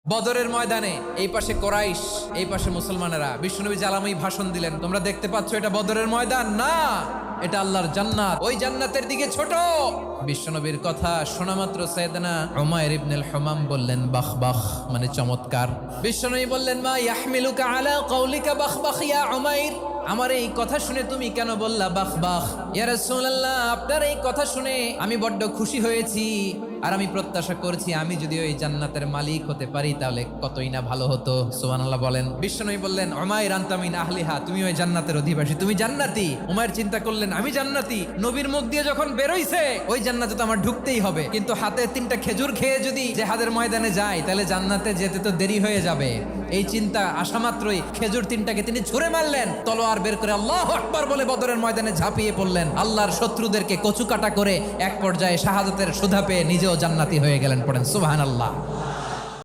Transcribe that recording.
বদরের ময়দানে এই পাশে কোরাইশ, এই পাশে মুসলমানেরা। বিশ্বনবী জ্বালাময়ী ভাষণ দিলেন, তোমরা দেখতে পাচ্ছ এটা বদরের ময়দান না, এটা আল্লাহর জান্নাত, ওই জান্নাতের দিকে ছোট। বিশ্বনবীর কথা শোনা মাত্র সাইয়েদনা উমাইর ইবনুল হুমাম বললেন বাখ বাখ, মানে চমৎকার। বিশ্বনবী বললেন মা ইয়াহমিলুকা আলা কওলিকা বাখ বাখ ইয়া উমাইর, আমার এই কথা শুনে তুমি কেন বললা বাখ বাখ? ইয়া রাসূলুল্লাহ, আপনার এই কথা শুনে আমি বড্ড খুশি হয়েছি, আর আমি প্রত্যাশা করছি আমি যদি ওই জান্নাতের মালিক হতে পারি তাহলে কতই না ভালো হতো। সুবহানাল্লাহ বলেন। বিশ্বনবী বললেন উমাইর আনতা মিন আহলিহা, তুমি ওই জান্নাতের অধিবাসী, তুমি জান্নাতি। উমাইর চিন্তা করলেন আমি জান্নাতি, নবীর মুখ দিয়ে যখন বেরোইছে ওই জান্নাতে তো আমার ঢুকতেই হবে, কিন্তু হাতে 3টা খেজুর খেয়ে যদি জেহাদের ময়দানে যাই তাহলে জান্নাতে যেতে তো দেরি হয়ে যাবে। এই চিন্তা আসা মাত্রই খেজুর 3টাকে তিনি ছুঁড়ে মারলেন, তলোয়ার বের করে আল্লাহু আকবার বলে বদরের ময়দানে ঝাঁপিয়ে পড়লেন। আল্লাহর শত্রুদেরকে কচুকাটা করে এক পর্যায়ে শাহাদাতের সুধা পেয়ে নিজেও জান্নাতি হয়ে গেলেন। পড়েন সুবহানাল্লাহ।